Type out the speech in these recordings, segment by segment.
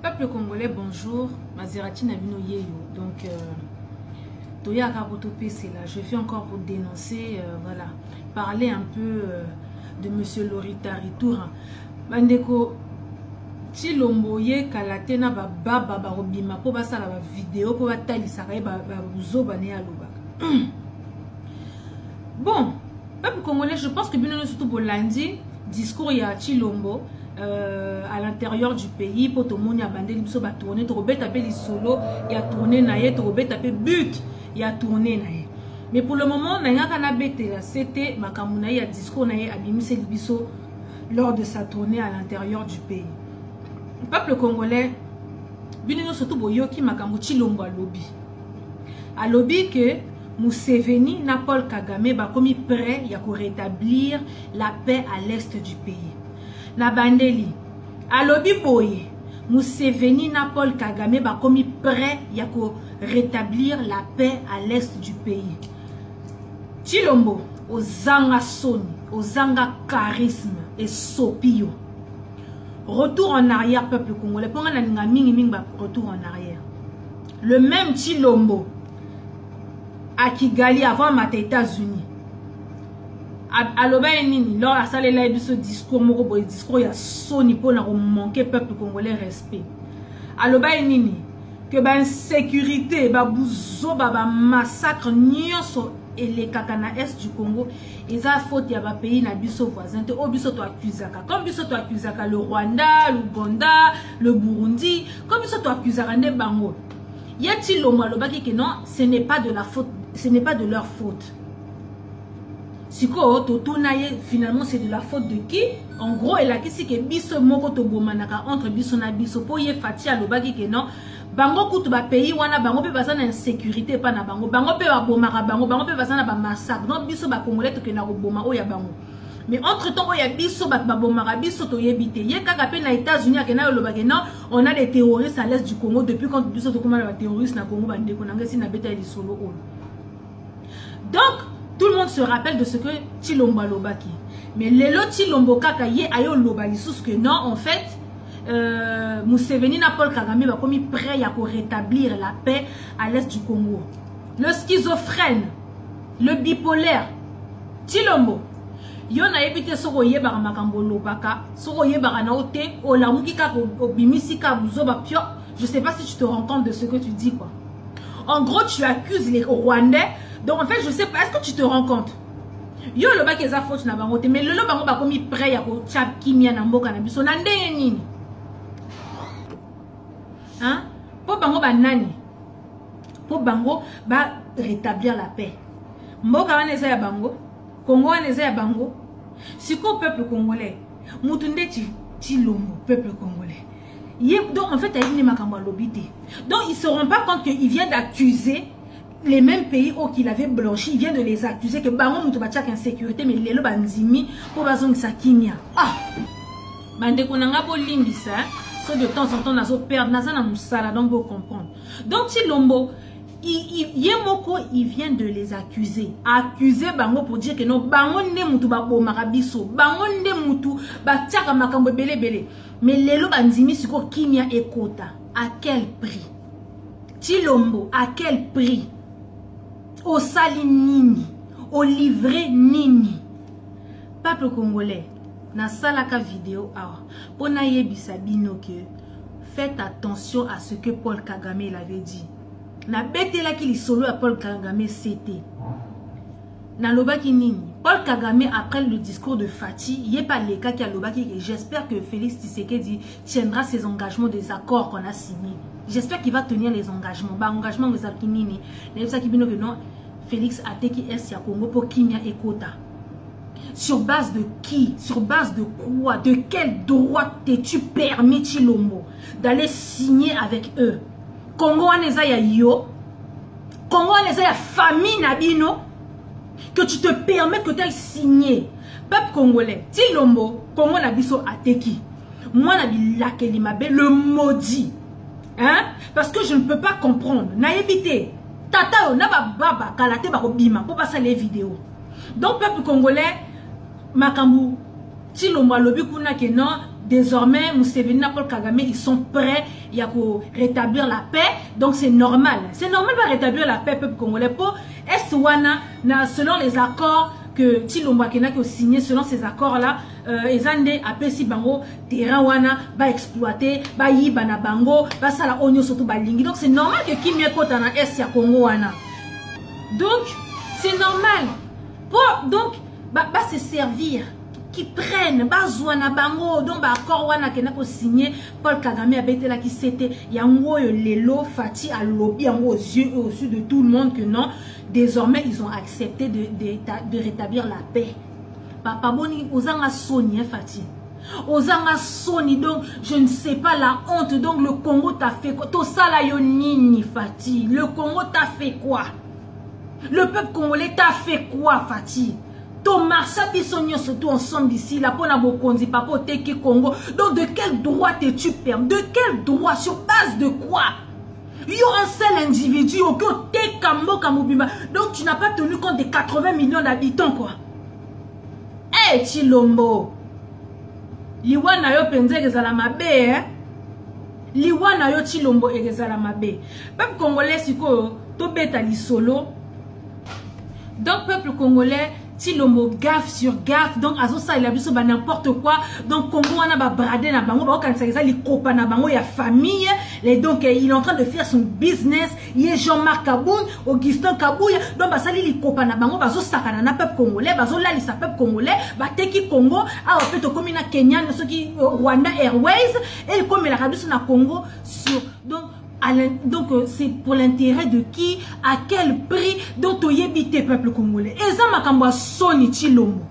Peuple congolais, bonjour. Mazerati Nabino Yeyo. Donc, Toya Kabotope, c'est là. Je fais encore pour dénoncer, voilà, parler un peu de Monsieur Loritari Touran. Bandeko, Chilombo ye kalatena ba baba ba robima po basa la vidéo po batali sakaye ba buzo bane aloba. Bon, peuple congolais, je pense que bien surtout pour lundi, discours ya Chilombo à l'intérieur du pays pour tout le monde y a bandé biso ba tourner to robeta pe solo ya tourner na ye to robeta pe but ya tourner na ye. Mais pour le moment na ngaka na betela c'était makamuna ya discours na ye abimise biso lors de sa tournée à l'intérieur du pays. Le peuple congolais, bien surtout boyoki makambo Chilombo à lobby que Museveni na Paul Kagame ba komi prêt ya ko rétablir la paix à l'est du pays. Na bandeli à lobby boye Museveni na Paul Kagame ba komi prêt ya ko rétablir la paix à l'est du pays. Chilombo ozanga soni, ozanga charisme et sopio. Retour en arrière, peuple congolais. Pour retour en arrière. Le même Chilombo à Kigali avant les États-Unis. À l'Obaïnini, lors à salle là, ce discours, mon discours, il y a soni pour manquer peuple congolais respect. À l'Obaïnini, que ben sécurité, ba bouzo, ba massacre, nyoso et les kakana est du Congo, ils ont faute ya ba pays na biso voisin te o biso to accusaka comme biso to accusaka le Rwanda, l'Ouganda, le Burundi, comme biso to accusaka ne bango. Y a-t-il au moins le baki que non, ce n'est pas de la faute, ce n'est pas de leur faute. Siko to tonaye finalement c'est de la faute de qui? En gros elle a kisi que biso moko to bomanaka entre biso na biso po ye fatia le baki que non. Bango kutu ba pays wana bango pe basana insécurité pa na bango pe ba bomaka bango pe basana ba massacre donc biso ba congolais to ke na boma o ya bango mais entre temps o ya biso ba bomaka biso to yebite ye kaka pe na États-Unis akena lo bakena on a des terroristes à l'est du Congo depuis quand biso to comment ba terroristes na Congo ba ndeko na ngesi na beta li solo o. Donc tout le monde se rappelle de ce que Chilombo lobaki mais lelo Chilombo kaka ye ayo lobali sous que non en fait Museveni na Paul Kagame va commis prêt à rétablir la paix à l'est du Congo. Le schizophrène, le bipolaire, Chilombo. Yon a évité soko yeba makambo lobaka, soko yeba na ote, o la mukika ko bimisika buzoba pio. Je sais pas si tu te rends compte de ce que tu dis quoi. En gros, tu accuses les Rwandais. Donc en fait, je sais pas, est-ce que tu te rends compte? Yo le bak eza faute na bango te, mais le bango ba commis prêt à ko chap kimia na mboka na biso na ndenge nini? Hein? Pour bango banani, pour bango ba rétablir la paix. Mboka waneza ya bango, Congo waneza ya bango. Siko peuple congolais, mutunde Chilombo peuple congolais. Donc en fait, il y a une makambo lobité. Donc ils se rendent pas compte qu'il vient d'accuser les mêmes pays qui l'avaient blanchi. Il vient de les accuser que bango mutubachak insécurité, mais lelo banzimi pour bazong sakinia. Ah, bande konanga bo limbisa. De temps en temps, nous avons perdu, nous avons donc vous comprendre. Donc, Chilombo, il vient de les accuser. Accuser Bango pour dire que non, Bango ne mutu ba bo marabiso, Bango ne mutu ba tiaka makambo bele bele. Mais lelo banzimi siko kimia ekota. À quel prix? Chilombo, à quel prix? Au sali nini? Au livré nini? Peuple congolais. Na salaka vidéo pour na yebisa bino que faites attention à ce que Paul Kagame l'avait dit. Na betela ki li solo à Paul Kagame c'était. Na lobaki nini. Paul Kagame après le discours de Fati, yé pas les cas qui a lobaki et j'espère que Félix Tshisekedi tiendra ses engagements des accords qu'on a signés. J'espère qu'il va tenir les engagements. Ba engagement des alkinini. Na ça qui bino que non Félix Ateki est ya Congo pour Kimia et Kota. Sur base de qui? Sur base de quoi? De quel droit t'es-tu permis, Chilombo, d'aller signer avec eux? Congo aneza ya yo, Congo aneza ya famille nabino, que tu te permets que tu ailles signer. Peuple congolais, Chilombo, Congo nabiso ateki. Moi nabi lakeli mabe, le maudit. Hein? Parce que je ne peux pas comprendre. Naïbité. Tata yo naba baba kalate bako bima pour passer les vidéos. Donc peuple congolais, Makambu Chilombo lobi kuna que non désormais Museveni et Paul Kagame ils sont prêts pour rétablir la paix, donc c'est normal de rétablir la paix peuple congolais pour Est-Wana selon les accords que Tshilombo Akena qui a signé. Selon ces accords là ezande apesi bango terrain wana ba exploiter ba yiba na bango ba sala onyo surtout ba lingi, donc c'est normal que Kimia kota na est ya Congo wana, donc c'est normal pour donc ba se servir qui prennent bazwana bango donc ba accord wana kena ko signé Paul Kagame abetela qui c'était yango yo lelo Fati a lobby yango aux yeux et aux yeux de tout le monde que non, désormais ils ont accepté de rétablir la paix. Papa boni ozanga soni Fati, ozanga soni, donc je ne sais pas la honte, donc le Congo t'a fait quoi? To sala yo nini Fati, le Congo t'a fait quoi? Le peuple congolais t'a fait quoi Fati? Thomas Bisogno surtout ensemble ici là pour Nabokondi papa au Teki Congo, donc de quel droit t'es-tu permis? De quel droit? Sur base de quoi? Il y a un seul individu au Tekambo Kamobimba, donc tu n'as pas tenu compte des 80 millions d'habitants quoi. Eh hey, Tshilombo Liwana yo penze ezala mabe hein? Liwana yo Tshilombo ezala mabe. Peuple congolais siko to beta lisolo. Donc peuple congolais Tshilombo gaffe sur gaffe, donc azo ça il a biso ba n'importe quoi, donc Congo wana ba brader na bango ba kanisa ça li kopa na bango ya famille, et donc il est en train de faire son business, il est Jean-Marc Kaboun, Augustin Kabouya, donc ba sali li kopa na bango bazo sakana na peuple congolais, bazo lali sa peuple congolais, ba teki Congo a fait to comme na Kenya, ceux qui Rwanda Airways et comme la radio na Congo sur donc c'est pour l'intérêt de qui, à quel prix, donc tu y peuple congolais. Et ça m'a soni Tshilombo.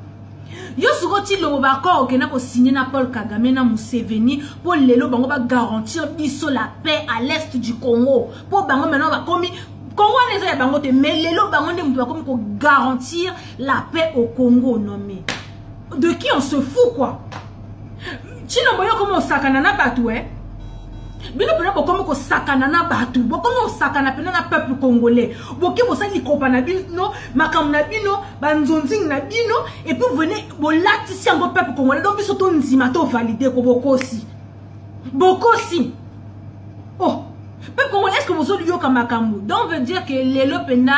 Yo suko Tshilombo ba ko kena ko signer na Paul Kagame na Museveni pour lelo bango ba garantir biso la paix à l'est du Congo. Pour bango maintenant ba komi Congo neza ya bango te, mais lelo bango nde mutu ba komi ko garantir la paix au Congo non mais. De qui on se fout quoi? Tshilombo yo comme on sakana na batu bino pena bokomo ko sakana na batu, bokomo sakana pena na peuple congolais, boki bosali kopa na bino makam na bino banzonzing na bino, et puis venez bolatisi yango peuple congolais, donc biso to nzima to valider ko bokosi oh peuple congolais. Est-ce que vous avez yoka makambu? Donc veut dire que lelo pena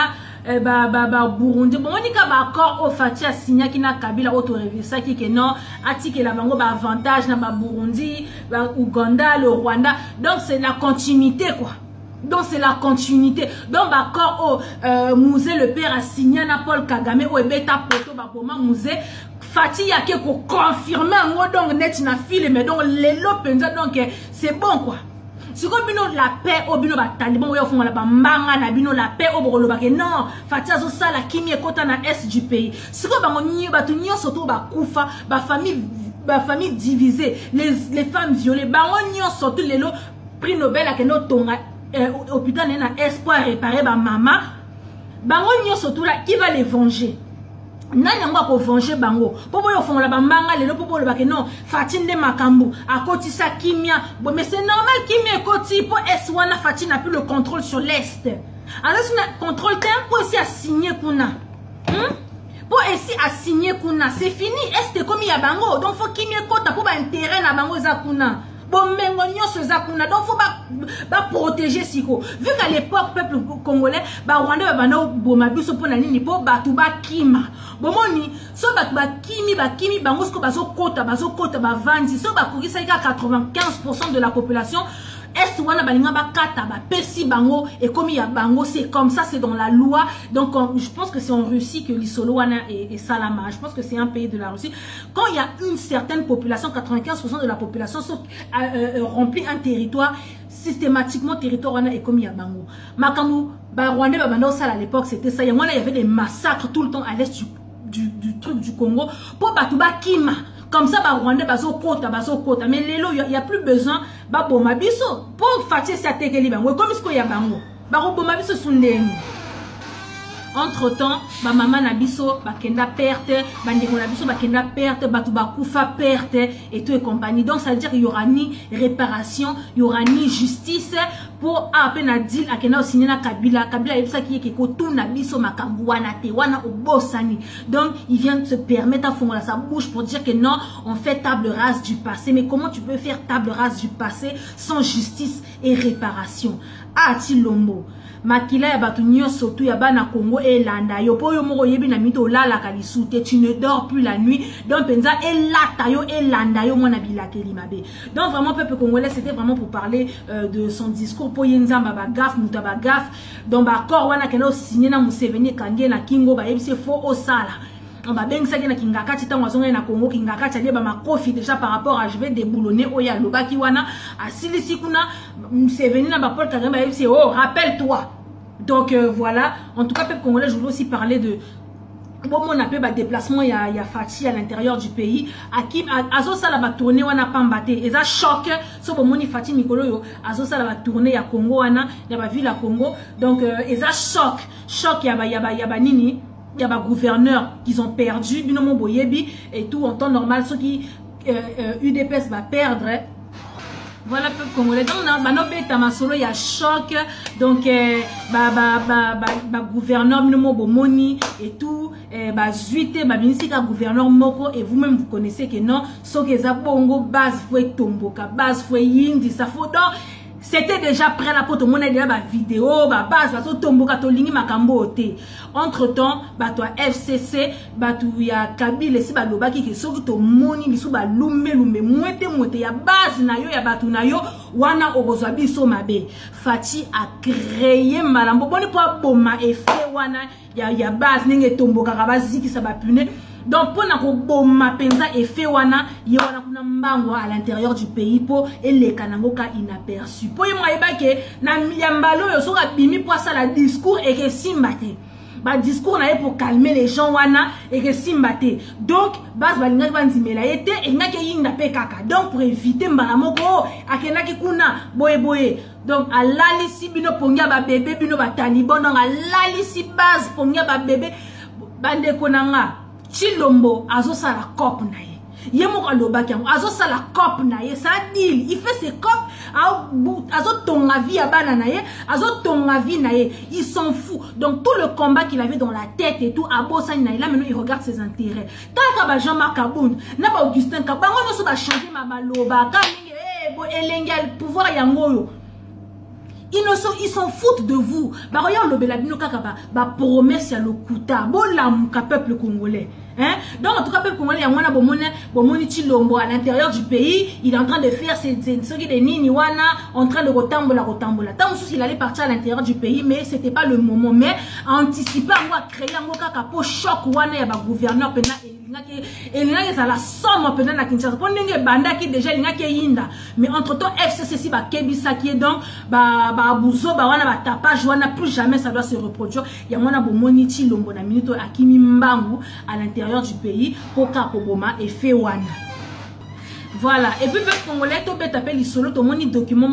Burundi bon on dit ka ba accord au Fati a signé qui na Kabila auto révisa qui que non atike la bango ba avantage na ba Burundi ba Uganda le Rwanda, donc c'est la continuité quoi, donc c'est la continuité, donc ba accord au musée le père a signé na Paul Kagame au ebeta poto ba boma musée Fati ya ke ko confirmer ngo donc net na file, mais donc lelo penza donc c'est bon quoi. Si vous avez la paix, au bino ba taliban, ou font la bambanga na bino la paix au borolo ba que non, Fatia zo sala kimi ekota na est du pays. Si vous avez ba tunyo surtout ba kufa, ba famille divisée, les femmes violées, ba onyo surtout les lo prix Nobel a que no tonga hôpital na espoir réparer ba mama, ba onyo surtout là qui va les venger. Nani yango ko venger bango popo yo fongola bambanga lelo popo le ba que non Fati nde makambu akoti sa kimia bon, mais c'est normal kimia ekoti po S1 Fati n'a plus le contrôle sur l'est, alors si on a contrôle terrain pour ici à signer kuna pour ici à signer kuna c'est fini, est comme il y a bango, donc faut kimia kota pour ba intérêt na bango za kuna bon mengo nyonso za kuna, donc faut ba protéger siko, vu qu'à l'époque peuple congolais ba Rwanda ba bana boma biso pour na nini po batu ba kima bomoni so batu ba kimi bango sko bazo kota ba vandi so ba kokisa ka 95% de la population est wana balinga ba kata ba pesi bango, et comme il y a bango c'est comme ça, c'est dans la loi, donc je pense que c'est en Russie que l'isolo wana et Salama, je pense que c'est un pays de la Russie, quand il y a une certaine population 95% de la population remplit un territoire, systématiquement territoire wana et comme il y a bango makamu ba Rwanda ba banda ça à l'époque c'était ça, il y avait des massacres tout le temps à l'est du truc du Congo pour batuba kima comme ça ba Rwanda bazo kota, mais lelo il y a plus besoin ba boma biso pour Fati sa tekeli bango comme ce qu'il y a bango ba boma biso sundeni. Entre temps, ma maman na biso bakenda perte, bandeko na biso bakenda perte, batu bakufa perte et tout et compagnie. Donc ça veut dire qu'il y aura ni réparation, il y aura ni justice pour appeler na deal akena signer na Kabila yebisa ki ko tuna biso makambu wana te wana obosani. Donc il vient se permettre à fondre sa bouche pour dire que non, on fait table rase du passé. Mais comment tu peux faire table rase du passé sans justice et réparation? Lombo makila ya batu nyonso tu ya bana Congo elanda yo po yo moko yebi na mito lala kalisute, tu ne dors plus la nuit. Donc penza elata yo elanda yo mona bilakeli mabe. Donc vraiment peuple congolais, c'était vraiment pour parler de son discours po yenzamba ba gaf muta ba gaf donc ba accord wana keno signé na Museveni kange na Kingo ba yebise fo osala. On va bien que ça na kingakati tango azonga na Congo kingakati alieba makofi déjà par rapport à je vais déboulonner oya lobaki wana asilisi kuna Museveni na ba Paul Kagame yebise oh rappelle-toi. Donc voilà, en tout cas peuple congolais, je voulais aussi parler de bon on appelle ba déplacement il y a Fati à l'intérieur du pays Akim azo sala ba tourner wana pambate et ça choque so bon moni Fati Mikolo yo azo sala ba tourner ya Congo wana ya ba ville à Congo. Donc et ça choque ya ba nini il y a des gouverneurs qui ont perdu, binomo boyebi et tout en temps normal, ceux qui UDPS va perdre. Voilà peuple congolais. Donc il y a choc. Donc gouverneur binomo bomoni et tout. Zuite binisika gouverneur moko et vous-même vous connaissez que non. So que za bongo base fouet tomboka, base fouet yindi ça faut donc. C'était déjà prêt là pour tout le monde déjà ma vidéo, ma base, ma tomboka to lingi makambo ote. Entre temps, toi FCC, tu ya Kabila si baloba ki soki to moni bisu ba lumbe mwete ya base na yo ya batu na yo wana orozwa biso mabe. Fati a créé malambo boni po boma effet wana ya base ninge tomboka kabaziki sa ba pune. Donc pour na ko boma penza effet wana ye wana kuna mbango à l'intérieur du pays pour et les kanangoka inaperçu. Pour yema yebake na yambalo yo soka bimi pour ça la discours et que simbate. Ba discours na pour calmer les gens wana et que simbate. Donc base balinga bandimela été et ngake yinda pe kaka. Donc pour éviter mbala moko akenaki kuna boye. Donc à lalisi bino pongia ba bébé bino ba taliban donc à lalisi base pongia ba bébé bande konanga Chilombo azo sala cop na ye. Yemo alobaki azo sala cop na ye, ça deal. Il fait ses cop azo tonga vie à bana na ye, azo tonga vie na ye. Il s'en fout. Donc tout le combat qu'il avait dans la tête et tout abosa na ye, là maintenant il regarde ses intérêts. Tant que Jean-Marc Kaboun, n'a pas Augustin Kabango no so ba changer ma baloba, ka elengal pouvoir yangoyo. Ils s'en foutent de vous. Bah regarde le belabino kakaba, bah promesse ya lokuta, bon la muka peuple congolais. Hein? Donc en tout cas peuple congolais, yamwana bomoni Chilombo à l'intérieur du pays, il est en train de faire ce qui est nini wana, en train de retambola. Tant aussi il allait partir à l'intérieur du pays, mais c'était pas le moment. Mais anticiper moi créer un kaka pour choc wana ya ba gouverneur pena et il y a la somme pendant la Kinshasa. Pour n'engue banda qui déjà il y a qui yinda. Mais entre temps FCC si ba kebisa qui est donc ba abuzo ba wana ba tapage wana plus jamais ça doit se reproduire. Il y a mona bomoni Chilombo na minute akimi mbangu à l'intérieur du pays pour Kakoboma et fait wana. Voilà, et puis le Congolais, tout le tapé l'isolo, tout le monde document,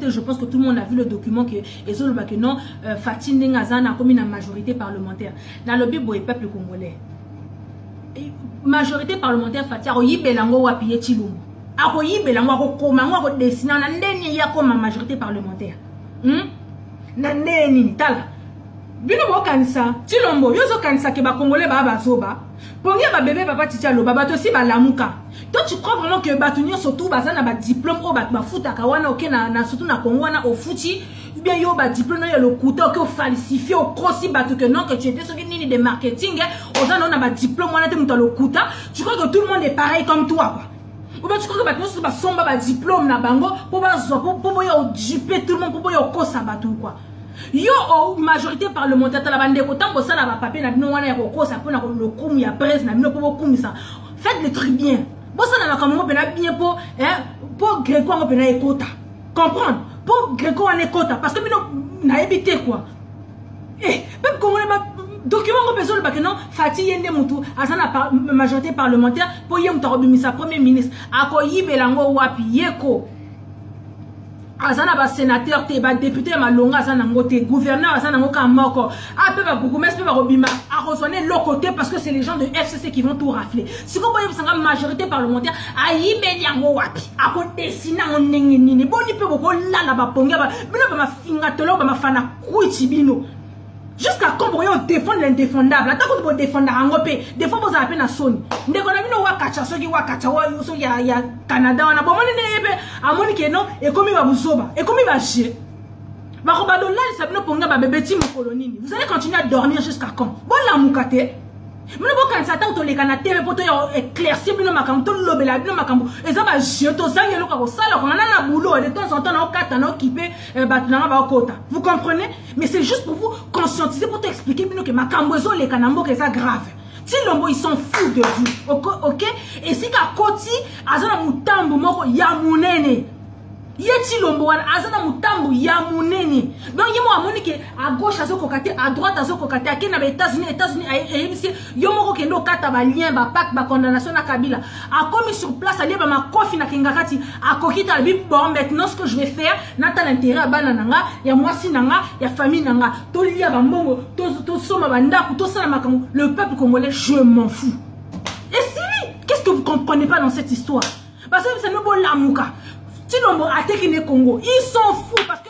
je pense que tout le monde a vu le document que non, Fatine Ngazan a commis la majorité parlementaire. Dans le Bible, peuple congolais. Majorité parlementaire Fatia, o yibelango wapiye Chilombo. Ako yibelango ako komango ako desina na ndeni ya koma majorité parlementaire. Na ndeni tala. Bino mo kanisa Chilombo yozo kanisa ke ba congolais ba bazoba. Pongi ba bébé papa titia lo baba to si ba lamuka. Toi tu crois vraiment que batunyo surtout bazana ba diplôme o ba futa kawana ok na surtout na Congo na o futi bien yo ba diplôme ya le couteau que falsifié au crossi batu que non que tu étais sur une ligne de marketing ozana on a ba diplôme wana te muta le couteau. Tu crois que tout le monde est pareil comme toi quoi. Ou bien tu crois que batunyo sur ba somba ba diplôme na bango pour ba zo pour yo duper tout le monde pour yo kosa batu quoi. Yo majorité parlementaire la bande ko tango ça na papier na bino wana ya kokosa pona le kumu ya presse na bino pour kumisa. Faites le truc bien. Bon ça na comme bien pour Gréco on peut na ekota. Comprendre? Pour Gréco on ekota parce que bino na éviter quoi. Eh même comme on document ko besoin ba que non Fati yende mutu asana majorité parlementaire pour yem to robimisa premier ministre akoyibelango wapi yeko. azana ba sénateur te ba député malonga azana ngote gouverneur azana ngoka moko ape ba bourgmestre pe ba robima a rejoindre l'autre côté parce que c'est les gens de FCC qui vont tout rafler si ko boye sanga majorité parlementaire ayibeli yango wapi ako dessiner on ndenge nini boni pe boko lala ba ponga ba bino ba mafinga tolo ba mafana kuichi bino jusqu'à quand vous défendre l'indéfendable attends que vous défendre angopé des fois vous avez na soni ndeko na bino wakacha soki wakacha wa so ya Canada wana bon moni nebe amoni ke non et comme va buzoba et comme va chier ba ko ba don là ça bino ponga ba bebeti mo kolonini vous allez continuer à dormir jusqu'à quand bon la mukate mino bo kan sata to le kana tebe poto éclaircir bino makambo to lobela bino makambo eza ba chier to zangelo ka ko sala ko na boulot de temps en temps na okata na okipe batunanga ba okota vous comprenez mais c'est juste pour vous conscientiser pour t'expliquer bino que makambo ezo le kana mboka eza grave si l'ombo ils s'en foutent de vous ok et si ka koti azana mutambo moko ya munene yeti lombo wana azana mutambo ya munene donc yemo amoni ke à gauche azo kokate à droite azo kokate akena ba États-Unis ayebisi yo moko kendo kata ba lien ba pack ba condamnation na Kabila a commis sur place ali ba makofi na kingakati akokita bi bon maintenant ce que je vais faire nata l'intérêt bana nanga ya mwasi nanga ya famille nanga to lia ba mbongo to soma ba ndaku to sala makambo le peuple congolais je m'en fous et si qu'est-ce que vous comprenez pas dans cette histoire parce que c'est no bon lamuka Tilombo attaque le Congo, ils s'en foutent parce que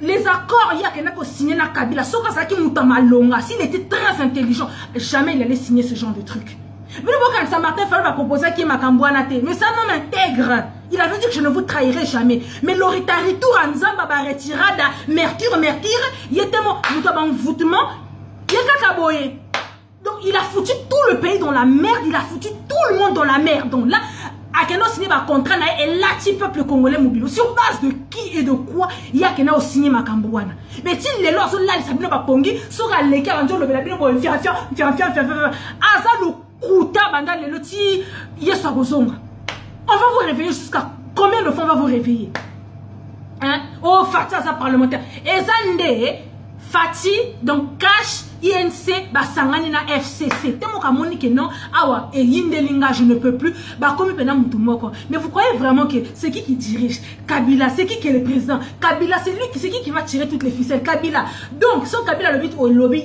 les accords, il y a quelqu'un qui a signé na Kabila, sauf que ça qui Moutamalonga, s'il était très intelligent, jamais il allait signer ce genre de truc. Mais quand Saint-Martin Fayulu m'a proposé qu'il m'a cambouanaté, mais ça non m'intègre. Il avait dit que je ne vous trahirai jamais. Mais l'oritari tour en Zamba retirada, mercure, il était mon envoûtement, il est cacaboyé. Donc il a foutu tout le pays dans la merde, il a foutu tout le monde dans la merde. Donc là, à quel signé ma contrat et là petit peuple congolais mobile sur base de qui et de quoi il y a qu'un signé ma cambouana mais si les lois sont là ils savent pas pongi sur les cas le bela bien pour faire asa le kuta banda le loti yeso kozonga on va vous réveiller jusqu'à combien de fois on va vous réveiller hein oh Fati ça parlementaire et zande Fati donc cash INC basangani na FCC temo kamoni que non awa et yindelinga je ne peux plus ba comme pena mutu moko mais vous croyez vraiment que c'est qui dirige Kabila c'est qui est le président Kabila c'est lui c'est qui va tirer toutes les ficelles Kabila donc son Kabila le but au lobby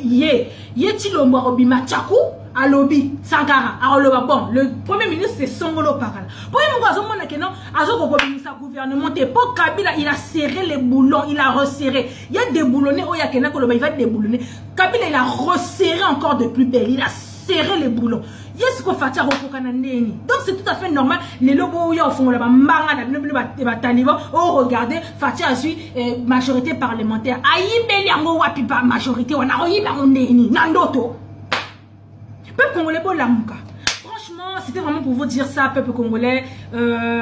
yeti lombo obima tchakou à lobby Sankara à loba bon le premier ministre c'est Songolo Pakala pour moi azo mona que non azo ko sa gouvernement et pour Kabila il a serré les boulons il a resserré il y a des boulonnés oh ya kena ko loba il va déboulonner Kabila il a resserré encore de plus belle il a serré les boulons yes ko fatia rokokana neni donc c'est tout à fait normal les lobos yo font la mbanga na bino ba taliban oh regardez fatia a su majorité parlementaire ayibeli yango wapi ba majorité wana oyiba neni na ndoto peuple congolais pour l'amuka. Franchement, c'était vraiment pour vous dire ça, peuple congolais.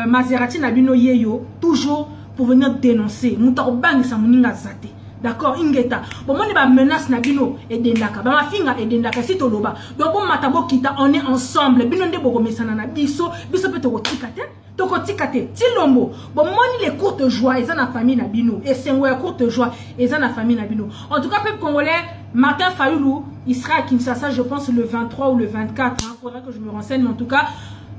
Maserati Nabino Yeyo, toujours pour venir dénoncer. Moutaobang sa moninga zate. D'accord, ingeta. Bon, moi, les menaces Nabino et Dendaka. Bah, ma finga et Dendaka, c'est Toloba. Donc, bon, matabo kita, on est ensemble. Binonde Bogomesana, biso peut te retikate. Toko tikate, tilombo. Bon, moi, les courtes joies, ils ont la famille Nabino. Et c'est une courte joie, ils ont la famille Nabino. En tout cas, peuple congolais, Martin Fayulu, il sera à Kinshasa, je pense, le 23 ou le 24. Il faudra que je me renseigne, mais en tout cas,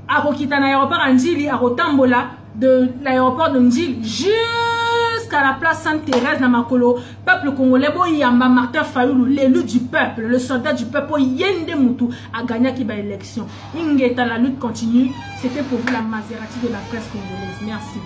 à Rokita, l'aéroport Ndjili, à Rotambola, de l'aéroport de Ndjili, jusqu'à la place Sainte-Thérèse, Namakolo, peuple congolais, Boyamba, Martin Fayulu, l'élu du peuple, le soldat du peuple, Yende Moutou, a gagné qui va élection. Ingeta, la lutte continue. C'était pour vous la Maserati de la presse congolaise. Merci.